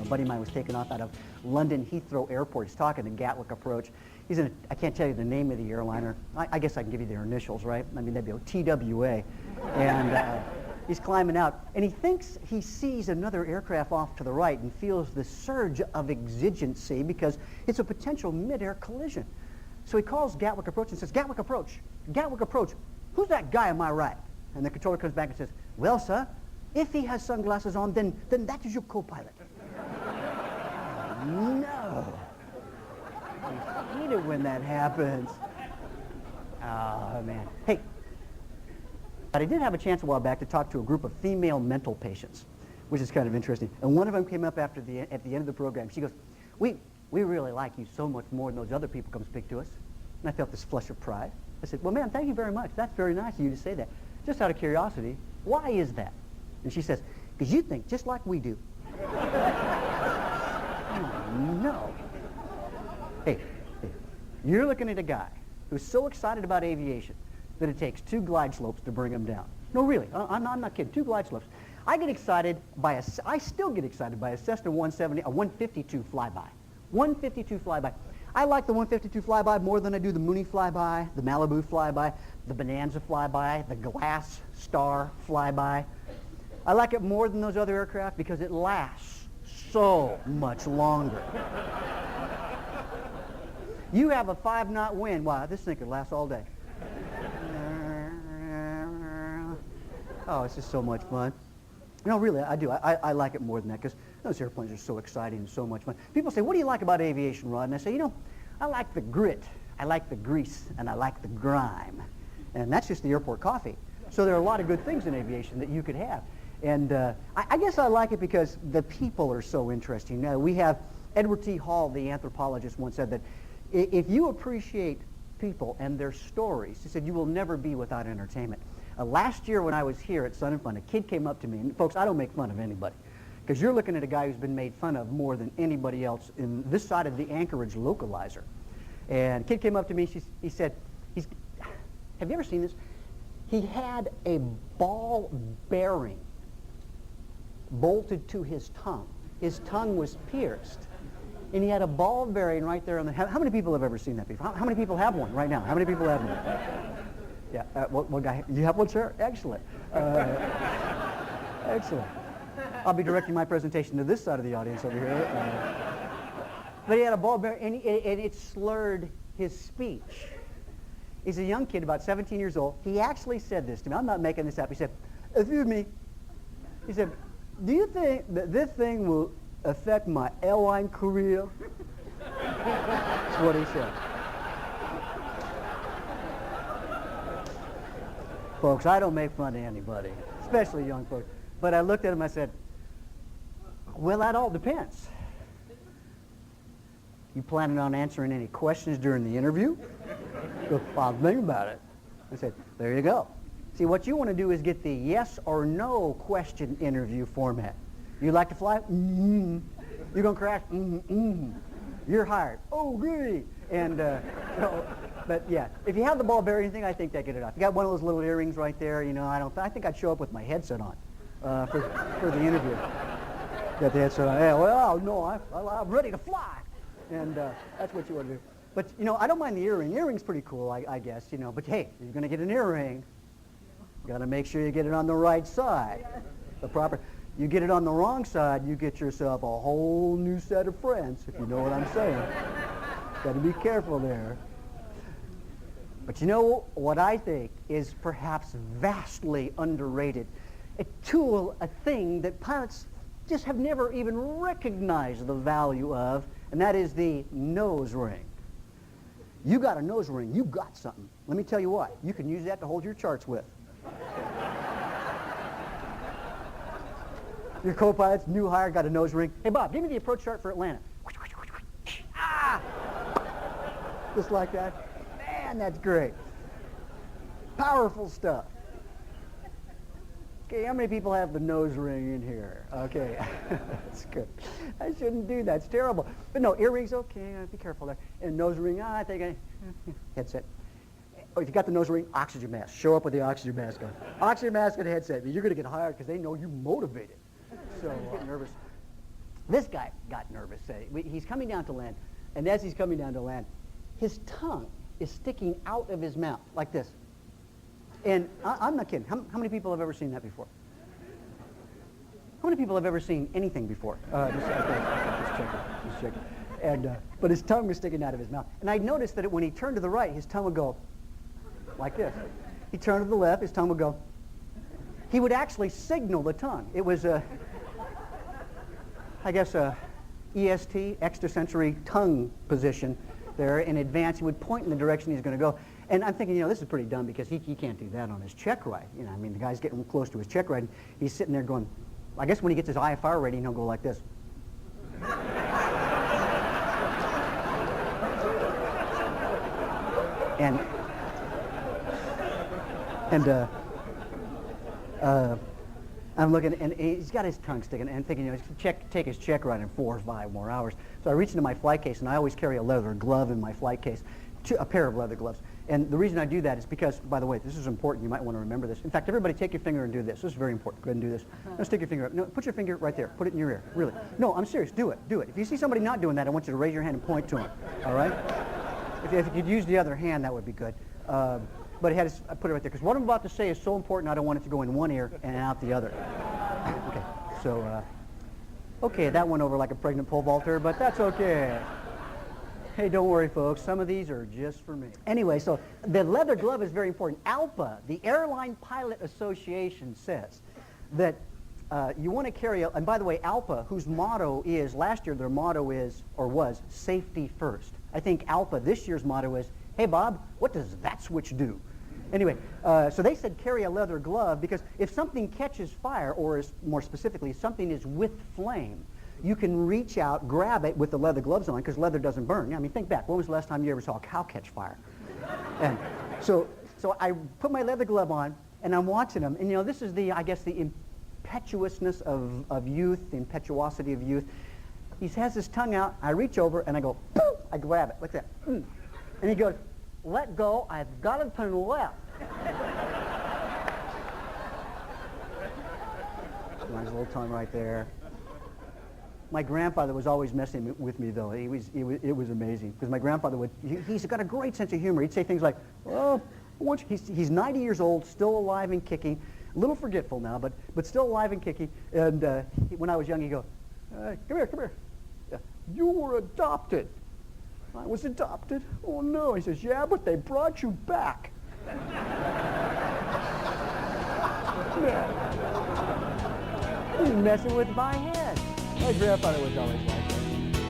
buddy of mine was taken off out of London Heathrow Airport. He's talking to Gatwick Approach. He's in a, I can't tell you the name of the airliner. I guess I can give you their initials, right? I mean, that'd be TWA. And he's climbing out, and he thinks he sees another aircraft off to the right and feels the surge of exigency because it's a potential mid-air collision. So he calls Gatwick Approach and says, Gatwick Approach, who's that guy on my right? And the controller comes back and says, well, sir, if he has sunglasses on, then that is your co-pilot. No. I hate it when that happens. Oh, man. Hey, but I did have a chance a while back to talk to a group of female mental patients, which is kind of interesting. And one of them came up at the end of the program. She goes, we really like you so much more than those other people come speak to us. And I felt this flush of pride. I said, well, ma'am, thank you very much. That's very nice of you to say that. Just out of curiosity, why is that? And she says, because you think just like we do. Oh, no. Hey, you're looking at a guy who's so excited about aviation that it takes 2 glide slopes to bring him down. No, really, I'm not kidding. 2 glide slopes. I still get excited by a Cessna 170, a 152 flyby. 152 flyby. I like the 152 flyby more than I do the Mooney flyby, the Malibu flyby, the Bonanza flyby, the Glass Star flyby. I like it more than those other aircraft because it lasts so much longer. You have a 5-knot wind. Wow, this thing could last all day. Oh, it's just so much fun. No, really, I do. I like it more than that because those airplanes are so exciting and so much fun. People say, what do you like about aviation, Rod? And I say, you know, I like the grit, I like the grease, and I like the grime. And that's just the airport coffee. So there are a lot of good things in aviation that you could have. And I guess I like it because the people are so interesting. We have Edward T. Hall, the anthropologist, once said that if you appreciate people and their stories, he said, you will never be without entertainment. Last year when I was here at Sun and Fun, a kid came up to me, and folks, I don't make fun of anybody, because you're looking at a guy who's been made fun of more than anybody else in this side of the Anchorage localizer. And a kid came up to me, he said, have you ever seen this? He had a ball bearing bolted to his tongue. His tongue was pierced. And he had a ball bearing right there on the head. How many people have ever seen that before? How many people have one right now? How many people have one? Yeah, one guy. You have one, sir? Excellent. Excellent. I'll be directing my presentation to this side of the audience over here. But he had a ball bearing, and it slurred his speech. He's a young kid, about 17 years old. He actually said this to me. I'm not making this up. He said, excuse me. He said, do you think that this thing will affect my airline career? That's what he said. Folks, I don't make fun of anybody, especially young folks. But I looked at him, I said, well, that all depends. You planning on answering any questions during the interview? I'll think about it. I said, there you go. See, what you want to do is get the yes or no question interview format. You like to fly? Mm-hmm. You're going to crash? Mm-hmm. You're hired. Oh, goody. And, but yeah, if you have the ball bearing thing, I think they get it off. You got one of those little earrings right there, you know, I think I'd show up with my headset on for the interview. Got the headset on. Yeah, well, no, I'm ready to fly. And that's what you want to do. But, you know, I don't mind the earring. Earring's pretty cool, I guess, you know. But, hey, you're going to get an earring. You got to make sure you get it on the right side. The proper. You get it on the wrong side, you get yourself a whole new set of friends, if you know what I'm saying. Got to be careful there. But you know what I think is perhaps vastly underrated? A tool, a thing that pilots just have never even recognized the value of, and that is the nose ring. You got a nose ring, you got something. Let me tell you what, you can use that to hold your charts with. Your co-pilot's new hire got a nose ring. Hey, Bob, give me the approach chart for Atlanta. Ah! Just like that. Man, that's great. Powerful stuff. Okay, how many people have the nose ring in here? Okay, that's good. I shouldn't do that. It's terrible. But no, earrings, okay, be careful there. And nose ring, I think headset. Oh, if you got the nose ring, oxygen mask. Show up with the oxygen mask on. Oxygen mask and headset. You're going to get hired because they know you're motivated. So get nervous. This guy got nervous. He's coming down to land, and as he's coming down to land, his tongue is sticking out of his mouth like this. And I'm not kidding. How many people have ever seen that before? How many people have ever seen anything before? Just checking. And, but his tongue was sticking out of his mouth. And I noticed that when he turned to the right, his tongue would go like this. He turned to the left, his tongue would go. He would actually signal the tongue. It was, I guess, EST, extrasensory tongue position there in advance. He would point in the direction he's going to go. And I'm thinking, this is pretty dumb because he can't do that on his check ride. I mean, the guy's getting close to his check ride. And he's sitting there going, I guess when he gets his IFR rating, he'll go like this. And I'm looking, and he's got his tongue sticking, and thinking, take his check ride in 4 or 5 more hours. So I reach into my flight case, and I always carry a leather glove in my flight case, a pair of leather gloves. And the reason I do that is because, by the way, this is important. You might want to remember this. In fact, everybody take your finger and do this. This is very important. Go ahead and do this. Now stick your finger up. No, put your finger right there. Put it in your ear. Really. No, I'm serious. Do it. Do it. If you see somebody not doing that, I want you to raise your hand and point to them. All right? If you could use the other hand, that would be good. But I put it right there because what I'm about to say is so important. I don't want it to go in one ear and out the other. Okay. So, okay, that went over like a pregnant pole vaulter, but that's okay. Hey, don't worry, folks. Some of these are just for me. Anyway, so the leather glove is very important. ALPA, the Airline Pilot Association, says that you want to carry, and by the way, ALPA, whose motto is, last year their motto is, or was, safety first. I think ALPA this year's motto is, hey, Bob, what does that switch do? Anyway, so they said carry a leather glove because if something catches fire, or more specifically, something is with flame, you can reach out, grab it with the leather gloves on, because leather doesn't burn. I mean, think back. When was the last time you ever saw a cow catch fire? And so I put my leather glove on, and I'm watching him. And, this is I guess, the impetuousness of youth, the impetuosity of youth. He has his tongue out. I reach over, and I go, boom! I grab it like that. And he goes, let go. I've got it to the left. Nice little tongue right there. My grandfather was always messing with me, though. It was amazing because my grandfather he's got a great sense of humor. He'd say things like, "Oh, he's 90 years old, still alive and kicking, a little forgetful now, but still alive and kicking." And when I was young, he'd go, "Come here. You were adopted." I was adopted? Oh no. He says, "Yeah, but they brought you back." He's messing with my head. My grandfather was always like